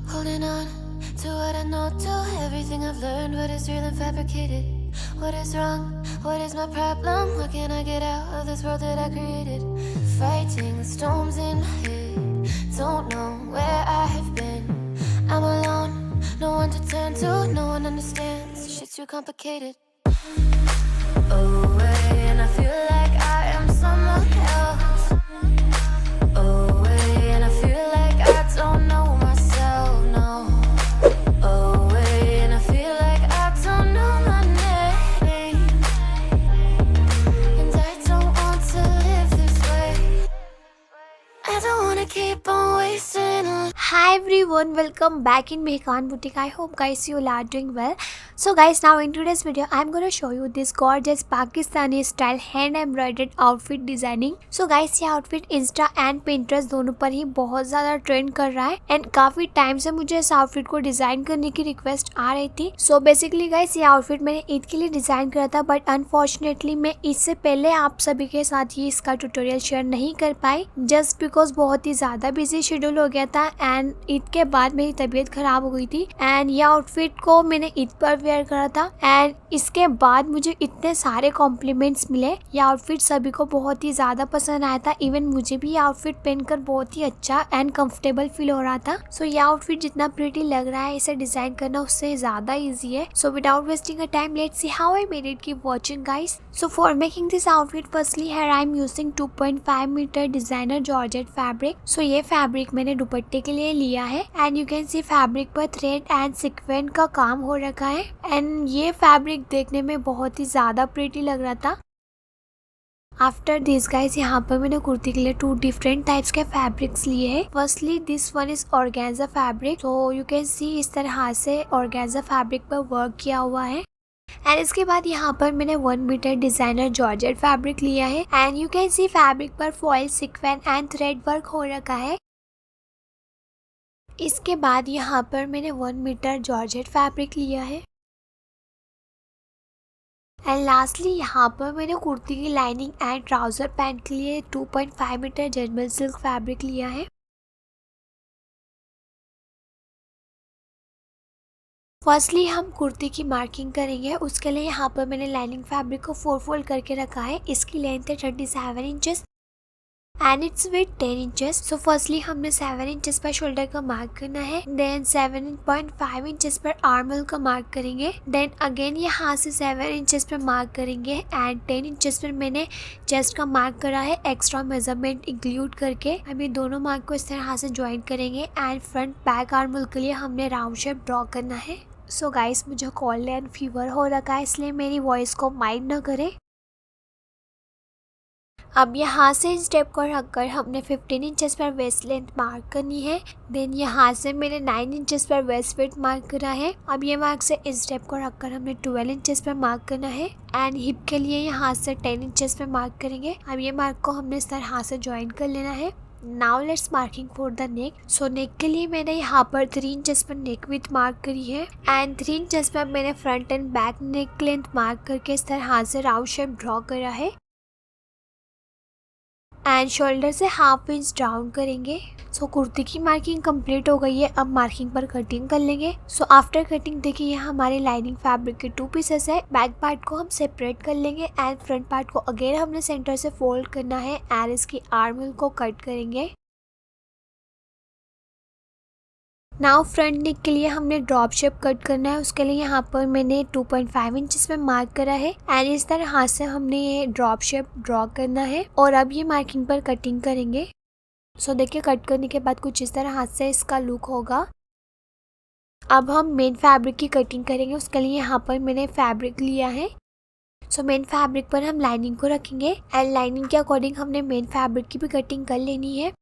Holding on to what I know, to everything I've learned. What is real and fabricated? What is wrong? What is my problem? How can I get out of this world that I created? Fighting the storms in my head. Don't know where I have been. I'm alone, no one to turn to. No one understands, shit's too complicated. Away, and I feel like I am someone else. Away, and I feel like I don't know myself, no. Away, and I feel like I don't know my name. And I don't want to live this way. I don't want to keep on wasting on. Hi everyone, welcome back in Mehkan Boutique. I hope guys you all are doing well. So guys, now in today's video I'm going to show you this gorgeous Pakistani style hand embroidered outfit designing. So guys, ये outfit Insta and Pinterest दोनों पर ही बहुत ज़्यादा trend कर रहा है and काफ़ी time से मुझे इस आउटफिट को डिज़ाइन करने की रिक्वेस्ट आ रही थी. सो बेसिकली गाइस, ये आउटफिट मैंने ईद के लिए डिज़ाइन करा था, बट अनफॉर्चुनेटली मैं इससे पहले आप सभी के साथ ही इसका ट्यूटोरियल शेयर नहीं कर पाई, जस्ट बिकॉज बहुत ही ज़्यादा बिजी शेड्यूल हो गया था एंड ईद के बाद मेरी तबीयत खराब हो गई थी. एंड ये आउटफिट को मैंने ईद पर वेयर करा था एंड इसके बाद मुझे इतने सारे कॉम्प्लीमेंट्स मिले. ये आउटफिट सभी को बहुत ही ज्यादा पसंद आया था. इवन मुझे भी ये आउटफिट पहनकर बहुत ही अच्छा एंड कंफर्टेबल फील हो रहा था. सो ये आउटफिट जितना प्रिटी लग रहा है, इसे डिजाइन करना उससे ज्यादा इजी है. So without wasting a time, let's see how I made it. Keep watching guys. So for making this outfit, firstly here I am using 2.5 metre designer georgette fabric. So ये fabric मैंने दुपट्टे के लिए लिया है and you can see fabric पर thread and sequence का काम हो रखा है एंड ये फैब्रिक देखने में बहुत ही ज्यादा प्रिटी लग रहा था. आफ्टर दिस गाइस, यहाँ पर मैंने कुर्ती के लिए 2 डिफरेंट टाइप्स के फैब्रिक्स लिए हैं. Firstly this one is organza fabric. So you can सी इस तरह से ऑर्गेन्जा फैब्रिक पर वर्क किया हुआ है. एंड इसके बाद यहाँ पर मैंने 1 मीटर डिजाइनर जॉर्जेट फैब्रिक लिया है and you can see fabric पर foil sequence and thread work हो रखा है. इसके बाद यहाँ पर मैंने 1 मीटर जॉर्जेट फैब्रिक लिया है एंड लास्टली यहाँ पर मैंने कुर्ती की लाइनिंग एंड ट्राउजर पैंट के लिए 2.5 मीटर जर्मन सिल्क फैब्रिक लिया है. फर्स्टली हम कुर्ती की मार्किंग करेंगे. उसके लिए यहाँ पर मैंने लाइनिंग फैब्रिक को 4 फोल्ड करके रखा है. इसकी लेंथ है 37 inches and it's with 10 inches. So firstly हमने 7 इंचेस पर शोल्डर का मार्क करना है, देन 7.5 इंचेस पर आर्म होल का मार्क करेंगे, देन अगेन यहाँ से 7 इंचेस पर मार्क करेंगे एंड 10 इंचेस पर मैंने चेस्ट का मार्क करा है एक्स्ट्रा मेजरमेंट इंक्लूड करके. हम ये दोनों मार्क को इस तरह से ज्वाइन करेंगे and front back arm hole के लिए हमने राउंड शेप ड्रॉ करना है. सो गाइस, मुझे कोल्ड एंड फीवर हो रखा है, इसलिए मेरी वॉइस को माइंड न करें. अब यहाँ से इन स्टेप को रखकर हमने 15 इंचेस पर वेस्ट लेंथ मार्क करनी है. देन यहाँ से मैंने 9 इंचेस पर वेस्ट विड्थ मार्क करा है. अब ये मार्क से इस स्टेप को रखकर हमने 12 इंचेस पर मार्क करना है एंड हिप के लिए यहाँ से 10 इंचेस पर मार्क करेंगे. अब ये मार्क को हमने इस तरह से ज्वाइन कर लेना है. Now let's marking for the neck. So neck के लिए मैंने यहाँ पर 3 इंचेस पर नेक विड्थ मार्क करी है एंड 3 इंचेस पर मैंने front end back neck length mark करके इस तरह से राउंड शेप ड्रॉ करा है एंड शोल्डर से हाफ इंच डाउन करेंगे. सो कुर्ती की मार्किंग कंप्लीट हो गई है. अब मार्किंग पर कटिंग कर लेंगे. सो आफ्टर कटिंग देखिए, यहाँ हमारे लाइनिंग फैब्रिक के 2 पीसेस है. बैक पार्ट को हम सेपरेट कर लेंगे एंड फ्रंट पार्ट को अगेन हमने सेंटर से फोल्ड करना है एंड इसकी आर्म होल को कट करेंगे. नाउ फ्रंट नेक के लिए हमने ड्रॉप शेप कट करना है. उसके लिए यहाँ पर मैंने 2.5 इंचेस में मार्क करा है एंड इस तरह हाथ से हमने ये ड्रॉप शेप ड्रॉ करना है और अब ये मार्किंग पर कटिंग करेंगे. सो देखिए, कट करने के बाद कुछ इस तरह हाथ से इसका लुक होगा. अब हम मेन फैब्रिक की कटिंग करेंगे. उसके लिए यहाँ पर मैंने फैब्रिक लिया है. सो मेन फैब्रिक पर हम लाइनिंग को रखेंगे एंड लाइनिंग के अकॉर्डिंग हमने मेन फैब्रिक की भी कटिंग कर लेनी है.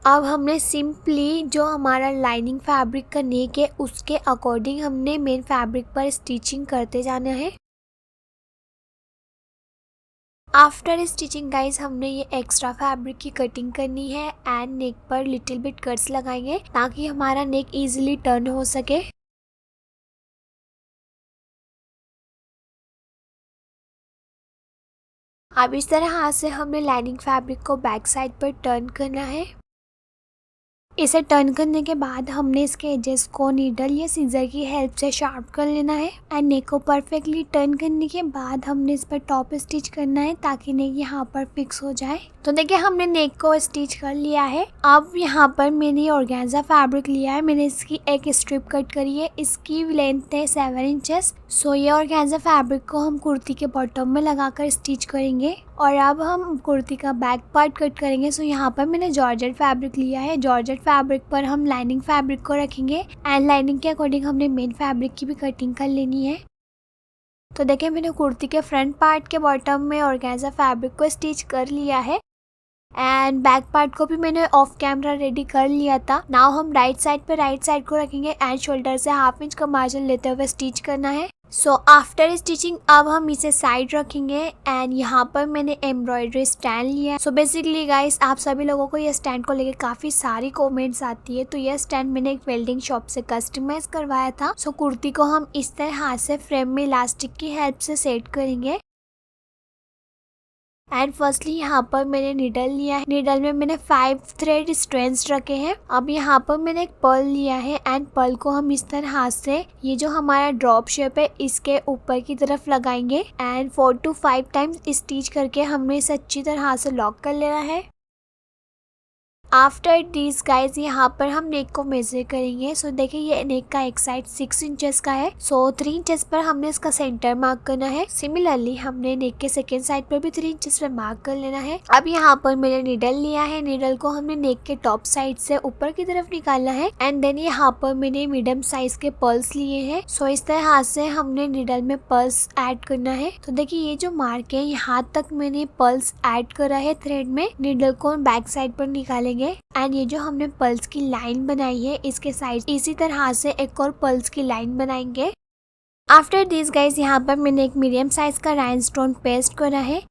अब हमने सिंपली जो हमारा लाइनिंग फैब्रिक का नेक है उसके अकॉर्डिंग हमने मेन फैब्रिक पर स्टिचिंग करते जाना है. आफ्टर स्टिचिंग गाइस, हमने ये एक्स्ट्रा फैब्रिक की कटिंग करनी है एंड नेक पर लिटिल बिट कट्स लगाएंगे ताकि हमारा नेक इजीली टर्न हो सके. अब इस तरह हाथ से हमने लाइनिंग फैब्रिक को बैक साइड पर टर्न करना है इसे टर्न करने के बाद हमने इसके एजेस को नीडल या सीजर की हेल्प से शार्प कर लेना है एंड नेक को परफेक्टली टर्न करने के बाद हमने इस पर टॉप स्टिच करना है ताकि नेक यहाँ पर फिक्स हो जाए। तो देखिए हमने नेक को स्टिच कर लिया है। अब यहाँ पर मैंने ऑर्गेन्जा फैब्रिक लिया है, मैंने इसकी एक स्ट्रिप कट करी है, इसकी लेंथ है 7 इंचेस। सो ये ऑर्गेन्जा फैब्रिक को हम कुर्ती के बॉटम में लगाकर स्टिच करेंगे और अब हम कुर्ती का बैक पार्ट कट करेंगे। सो यहाँ पर मैंने जॉर्जेट फैब्रिक लिया है, जॉर्जेट फैब्रिक पर हम लाइनिंग फैब्रिक को रखेंगे एंड लाइनिंग के अकॉर्डिंग हमने मेन फैब्रिक की भी कटिंग कर लेनी है। तो देखिए मैंने कुर्ती के फ्रंट पार्ट के बॉटम में ऑर्गेन्जा फैब्रिक को स्टिच कर लिया है एंड बैक पार्ट को भी मैंने ऑफ कैमरा रेडी कर लिया था। नाउ हम राइट साइड पे राइट साइड को रखेंगे एंड शोल्डर से हाफ इंच का मार्जिन लेते हुए स्टिच करना है। सो आफ्टर स्टिचिंग अब हम इसे साइड रखेंगे एंड यहाँ पर मैंने एम्ब्रॉयडरी स्टैंड लिया है। सो बेसिकली गाइस आप सभी लोगों को ये स्टैंड को लेके काफी सारी कमेंट्स आती है, तो ये स्टैंड मैंने एक वेल्डिंग शॉप से कस्टमाइज करवाया था। सो कुर्ती को हम इस तरह हाथ से फ्रेम में इलास्टिक की हेल्प से सेट करेंगे एंड फर्स्टली यहाँ पर मैंने निडल लिया है, निडल में मैंने 5 थ्रेड स्ट्रैंड्स रखे हैं। अब यहाँ पर मैंने एक पर्ल लिया है एंड पर्ल को हम इस तरह हाथ से ये जो हमारा ड्रॉप शेप है इसके ऊपर की तरफ लगाएंगे एंड 4 to 5 टाइम्स स्टिच करके हमें इसे अच्छी तरह हाथ से लॉक कर लेना है। आफ्टर दिस गाइज यहाँ पर हम नेक को मेजर करेंगे। सो देखिए ये नेक का एक साइड 6 इंचेस का है, सो 3 इंचेस पर हमने इसका सेंटर मार्क करना है। सिमिलरली हमने नेक के सेकेंड साइड पर भी 3 इंचेस पर मार्क कर लेना है। अब यहाँ पर मैंने निडल लिया है, निडल को हमने नेक के टॉप साइड से ऊपर की तरफ निकालना है एंड देन यहाँ पर मैंने मीडियम साइज के पर्ल्स लिए हैं। सो इस तरह हाथ से हमने निडल में पर्ल्स ऐड करना है। तो देखिए ये जो मार्क है यहाँ तक मैंने पर्ल्स ऐड करा है थ्रेड में। निडल को बैक साइड पर निकालेंगे एंड ये जो हमने पल्स की लाइन बनाई है इसके साइड इसी तरह से एक और पल्स की लाइन बनाएंगे। आफ्टर दिस गाइज यहाँ पर मैंने एक मीडियम साइज का राइनस्टोन पेस्ट करा है।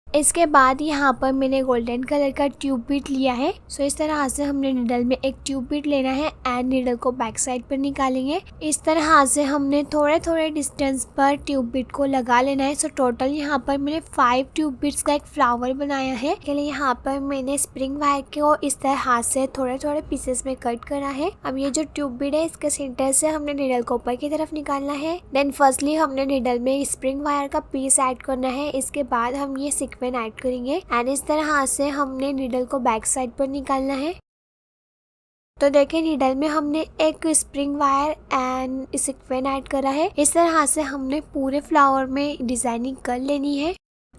इसके बाद यहाँ पर मैंने गोल्डन कलर का ट्यूब बीट लिया है। सो इस तरह से हमने निडल में एक ट्यूब बीट लेना है एंड निडल को बैक साइड पर निकालेंगे। इस तरह से हमने थोड़े थोड़े डिस्टेंस पर ट्यूब बीट को लगा लेना है। सो टोटल यहाँ पर मैंने 5 ट्यूब बीट्स का एक फ्लावर बनाया है। के लिए यहाँ पर मैंने स्प्रिंग वायर को इस तरह हाथ से थोड़े थोड़े पीसेस में कट करा है। अब ये जो ट्यूब बीट है इसके सेंटर से हमने निडल को ऊपर की तरफ निकालना है। देन फर्स्टली हमने निडल में स्प्रिंग वायर का पीस ऐड करना है। इसके बाद हम ये ऐड करेंगे एंड इस तरह से हमने नीडल को बैक साइड पर निकालना है। तो देखिए नीडल में हमने एक spring wire and sequence add करा है। इस तरह से हमने पूरे फ्लावर में डिजाइनिंग कर लेनी है।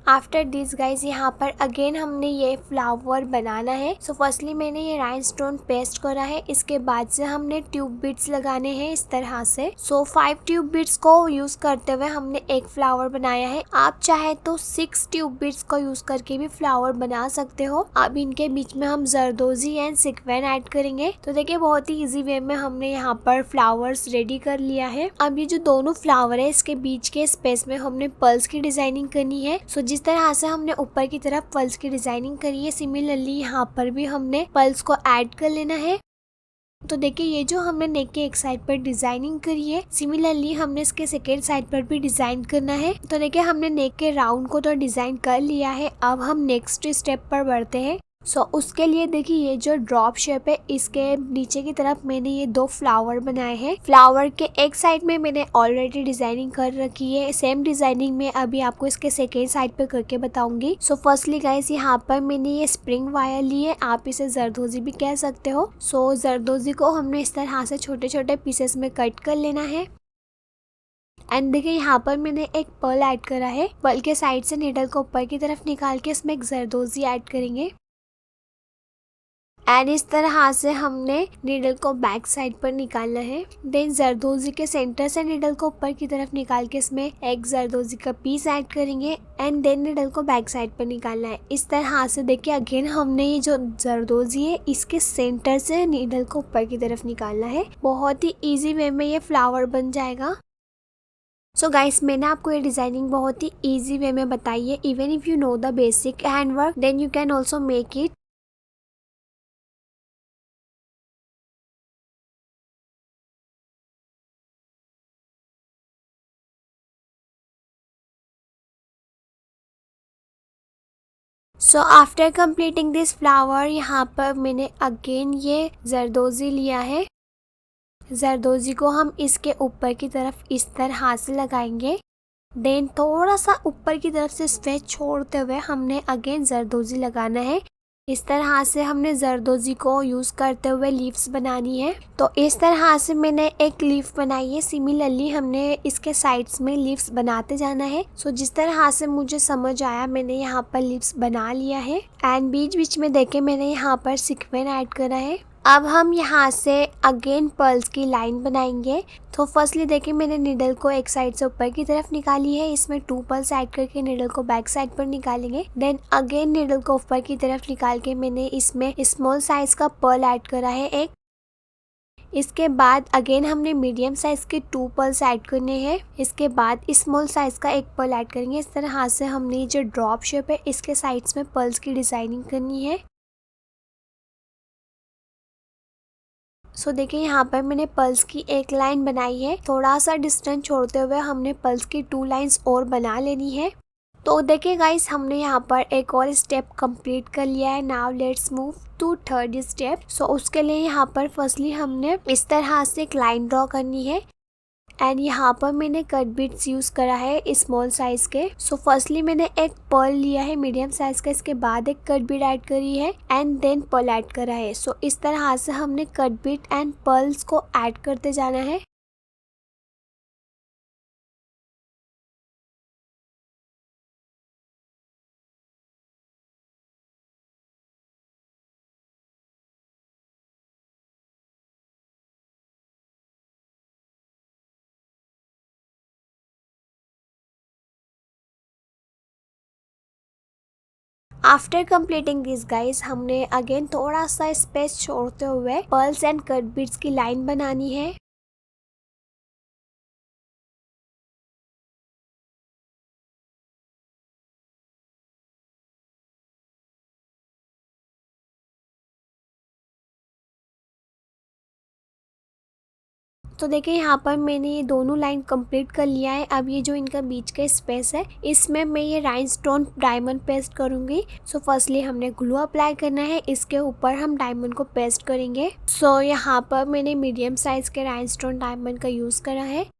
आफ्टर दिस गाइज यहाँ पर अगेन हमने ये फ्लावर बनाना है। सो फर्स्टली मैंने ये राइनस्टोन पेस्ट करा है, इसके बाद से हमने ट्यूब बीट्स लगाने हैं इस तरह से। सो 5 ट्यूब बीट्स को यूज करते हुए हमने एक फ्लावर बनाया है। आप चाहे तो 6 ट्यूब बीट्स को यूज करके भी फ्लावर बना सकते हो। अब इनके बीच में हम जरदोजी एंड सिक्वेंस ऐड करेंगे। तो देखिए बहुत ही इजी वे में हमने यहाँ पर फ्लावर्स रेडी कर लिया है। अब ये जो दोनों फ्लावर है इसके बीच के स्पेस में हमने पर्ल्स की डिजाइनिंग करनी है। सो जिस तरह से हमने ऊपर की तरफ पल्स की डिजाइनिंग करी है सिमिलरली यहाँ पर भी हमने पल्स को ऐड कर लेना है। तो देखिए ये जो हमने नेक के एक साइड पर डिजाइनिंग करी है सिमिलरली हमने इसके सेकेंड साइड पर भी डिजाइन करना है। तो देखिए हमने नेक के राउंड को तो डिजाइन कर लिया है, अब हम नेक्स्ट स्टेप पर बढ़ते हैं। सो उसके लिए देखिए ये जो ड्रॉप शेप है इसके नीचे की तरफ मैंने ये 2 फ्लावर बनाए हैं। फ्लावर के एक साइड में मैंने ऑलरेडी डिजाइनिंग कर रखी है, सेम डिजाइनिंग में अभी आपको इसके सेकेंड साइड पे करके बताऊंगी। सो फर्स्टली गाइस यहाँ पर मैंने ये स्प्रिंग वायर ली है, आप इसे जरदोजी भी कह सकते हो। सो जरदोजी को हमने इस तरह से छोटे छोटे पीसेस में कट कर लेना है एंड देखिए यहाँ पर मैंने एक पर्ल ऐड करा है। पर्ल के साइड से नीडल को ऊपर की तरफ निकाल के इसमें एक जरदोजी ऐड करेंगे एंड इस तरह से हमने नीडल को बैक साइड पर निकालना है। देन जरदोजी के सेंटर से नीडल को ऊपर की तरफ निकाल के इसमें एक जरदोजी का पीस ऐड करेंगे एंड देन नीडल को बैक साइड पर निकालना है। इस तरह से देखिए अगेन हमने ये जो जरदोजी है इसके सेंटर से नीडल को ऊपर की तरफ निकालना है। बहुत ही इजी वे में ये फ्लावर बन जाएगा। सो गाइस मैंने आपको ये डिजाइनिंग बहुत ही इजी वे में बताई है। Even if you know the basic hand work then you can also make it. So after completing this flower, यहाँ पर मैंने अगेन ये जरदोजी लिया है। जरदोजी को हम इसके ऊपर की तरफ इस तरह से लगाएंगे। देन थोड़ा सा ऊपर की तरफ से स्पेस छोड़ते हुए हमने अगेन जरदोजी लगाना है। इस तरह से हमने जरदोजी को यूज़ करते हुए लीव्स बनानी है। तो इस तरह से मैंने एक लीफ बनाई है। सिमिलरली हमने इसके साइड्स में लीव्स बनाते जाना है। सो जिस तरह से मुझे समझ आया मैंने यहाँ पर लीव्स बना लिया है। एंड बीच बीच में देखे मैंने यहाँ पर सीक्वेंस ऐड करा है। अब हम यहाँ से अगेन पर्ल्स की लाइन बनाएंगे। तो फर्स्टली देखिए मैंने निडल को एक साइड से ऊपर की तरफ निकाली है। इसमें 2 पर्ल्स ऐड करके निडल को बैक साइड पर निकालेंगे। देन अगेन निडल को ऊपर की तरफ निकाल के मैंने इसमें स्मॉल साइज का पर्ल ऐड करा है एक। इसके बाद अगेन हमने मीडियम साइज के 2 पर्ल्स ऐड करने हैं। इसके बाद स्मॉल साइज का एक पर्ल ऐड करेंगे। इस तरह से हमने जो ड्रॉप शेप है इसके साइड्स में पर्ल्स की डिजाइनिंग करनी है। सो देखिए यहाँ पर मैंने पल्स की एक लाइन बनाई है। थोड़ा सा डिस्टेंस छोड़ते हुए हमने पल्स की 2 लाइंस और बना लेनी है। तो देखिए गाइस हमने यहाँ पर एक और स्टेप कंप्लीट कर लिया है। Now let's move to third step. So उसके लिए यहाँ पर फर्स्टली हमने इस तरह से एक लाइन ड्रॉ करनी है। एंड यहाँ पर मैंने कट बीट्स यूज करा है स्मॉल साइज के। सो फर्स्टली मैंने एक पर्ल लिया है मीडियम साइज का। इसके बाद एक कट बीट ऐड करी है एंड देन पर्ल ऐड करा है। सो इस तरह से हमने कट बीट एंड पर्ल्स को ऐड करते जाना है। आफ्टर कंप्लीटिंग दिस गाइस हमने अगेन थोड़ा सा स्पेस छोड़ते हुए पर्ल्स एंड कट बीट्स की लाइन बनानी है। तो देखिए यहाँ पर मैंने ये दोनों लाइन कंप्लीट कर लिया है। अब ये जो इनका बीच का स्पेस है इसमें मैं ये राइनस्टोन डायमंड पेस्ट करूंगी। सो फर्स्टली हमने ग्लू अप्लाई करना है। इसके ऊपर हम डायमंड को पेस्ट करेंगे। सो यहाँ पर मैंने मीडियम साइज के राइनस्टोन डायमंड का यूज करा है।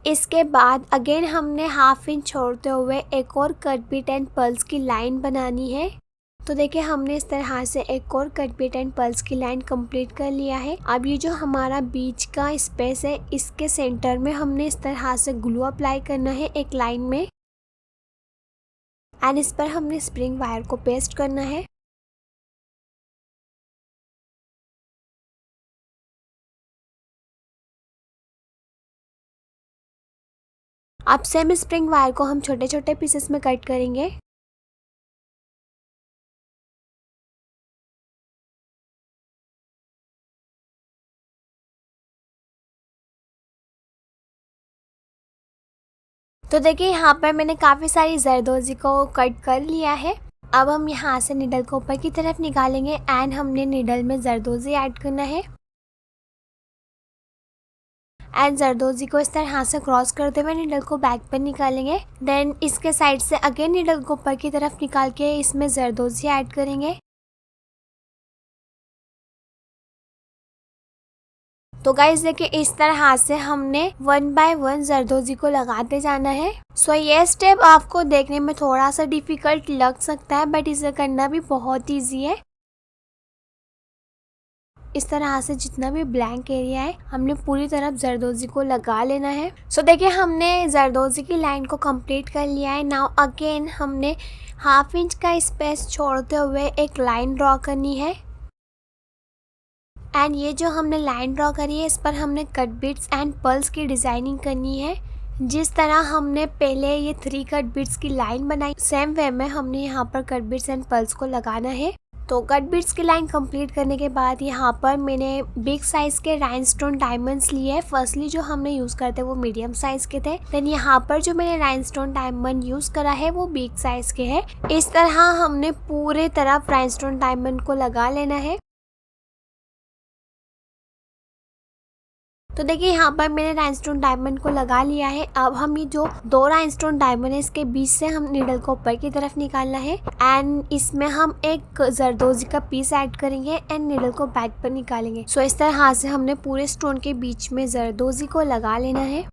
इसके बाद अगेन हमने हाफ इंच छोड़ते हुए एक और कट बीट एंड पल्स की लाइन बनानी है। तो देखिए हमने इस तरह से एक और कट बीट एंड पल्स की लाइन कंप्लीट कर लिया है। अब ये जो हमारा बीच का स्पेस है इसके सेंटर में हमने इस तरह से ग्लू अप्लाई करना है एक लाइन में। एंड इस पर हमने स्प्रिंग वायर को पेस्ट करना है। अब सेम स्प्रिंग वायर को हम छोटे छोटे पीसेस में कट करेंगे। तो देखिए यहाँ पर मैंने काफ़ी सारी जरदोजी को कट कर लिया है। अब हम यहाँ से निडल को ऊपर की तरफ निकालेंगे एंड हमने निडल में जरदोजी ऐड करना है। एंड जरदोजी को इस तरह से क्रॉस करते हुए निडल को बैक पर निकालेंगे। देन इसके साइड से अगेन निडल को ऊपर की तरफ निकाल के इसमें जरदोजी ऐड करेंगे। तो गाइस देखिए इस तरह से हमने 1 बाय 1 जरदोजी को लगाते जाना है। सो ये स्टेप आपको देखने में थोड़ा सा डिफिकल्ट लग सकता है बट इसे करना भी बहुत इजी है। इस तरह से जितना भी ब्लैंक एरिया है हमने पूरी तरफ जरदोजी को लगा लेना है। सो देखिए हमने जरदोजी की लाइन को कंप्लीट कर लिया है। नाउ अगेन हमने हाफ इंच का स्पेस छोड़ते हुए एक लाइन ड्रॉ करनी है। एंड ये जो हमने लाइन ड्रॉ करी है इस पर हमने कट बीट्स एंड पर्ल्स की डिजाइनिंग करनी है। जिस तरह हमने पहले ये 3 कट बीट्स की लाइन बनाई सेम वे में हमने यहाँ पर कट बीट्स एंड पर्ल्स को लगाना है। तो कट बीट्स की लाइन कंप्लीट करने के बाद यहाँ पर मैंने बिग साइज के राइनस्टोन डायमंड्स लिए हैं। फर्स्टली जो हमने यूज करते वो मीडियम साइज के थे। देन यहाँ पर जो मैंने राइनस्टोन डायमंड यूज करा है वो बिग साइज के है। इस तरह हमने पूरे तरफ राइनस्टोन डायमंड को लगा लेना है। तो देखिए यहाँ पर मैंने राइनस्टोन डायमंड को लगा लिया है। अब हम ये जो 2 राइनस्टोन डायमंड है इसके बीच से हम नीडल को ऊपर की तरफ निकालना है एंड इसमें हम एक जरदोजी का पीस ऐड करेंगे एंड नीडल को बैक पर निकालेंगे। सो इस तरह से हमने पूरे स्टोन के बीच में जरदोजी को लगा लेना है।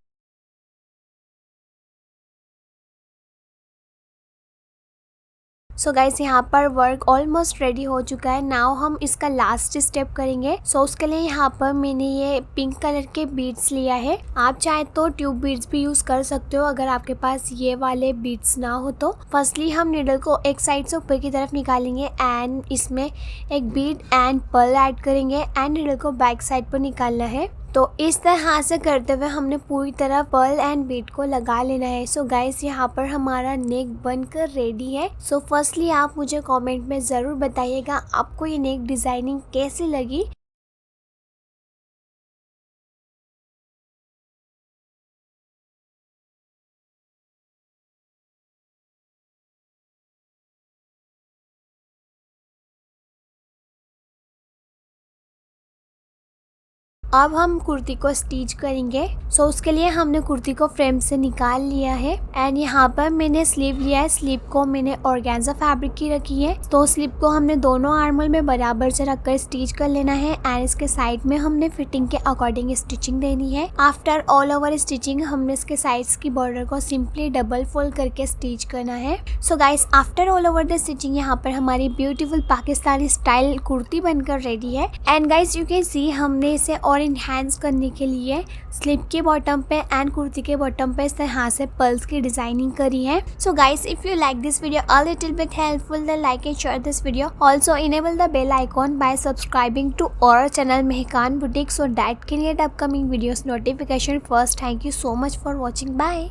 सो गाइस यहाँ पर वर्क ऑलमोस्ट रेडी हो चुका है। नाउ हम इसका लास्ट स्टेप करेंगे। सो उसके लिए यहाँ पर मैंने ये पिंक कलर के बीड्स लिया है। आप चाहे तो ट्यूब बीड्स भी यूज कर सकते हो अगर आपके पास ये वाले बीड्स ना हो तो। फर्स्टली हम नीडल को एक साइड से ऊपर की तरफ निकालेंगे एंड इसमें एक बीड एंड पर्ल ऐड करेंगे एंड नीडल को बैक साइड पर निकालना है। तो इस तरह से करते हुए हमने पूरी तरह पर्ल एंड बीड को लगा लेना है। सो गाइस यहाँ पर हमारा नेक बनकर रेडी है। सो फर्स्टली आप मुझे कमेंट में ज़रूर बताइएगा आपको ये नेक डिज़ाइनिंग कैसी लगी। अब हम कुर्ती को स्टिच करेंगे। सो उसके लिए हमने कुर्ती को फ्रेम से निकाल लिया है एंड यहाँ पर मैंने स्लीव लिया है। स्लीव को मैंने ऑर्गेन्जा फैब्रिक की रखी है। तो स्लीव को हमने दोनों आर्मल में बराबर से रखकर स्टिच कर लेना है एंड इसके साइड में हमने फिटिंग के अकॉर्डिंग स्टिचिंग देनी है। आफ्टर ऑल ओवर स्टिचिंग हमने इसके साइड्स की बॉर्डर को सिंपली डबल फोल्ड करके स्टिच करना है। So guys after all over the stitching यहाँ पर हमारी ब्यूटीफुल पाकिस्तानी स्टाइल कुर्ती बनकर रेडी है एंड गाइस यू कैन सी हमने इसे और इनहैंस करने के लिए स्लीव के बॉटम पे एंड कुर्ती के बॉटम पे इस तरह से पर्ल्स की डिजाइनिंग करी है। So guys if you like this video a little bit helpful then like and share this video. Also enable the bell icon by subscribing to our channel Mehkan boutique so that can get upcoming videos notification first. Thank you so much for watching. Bye.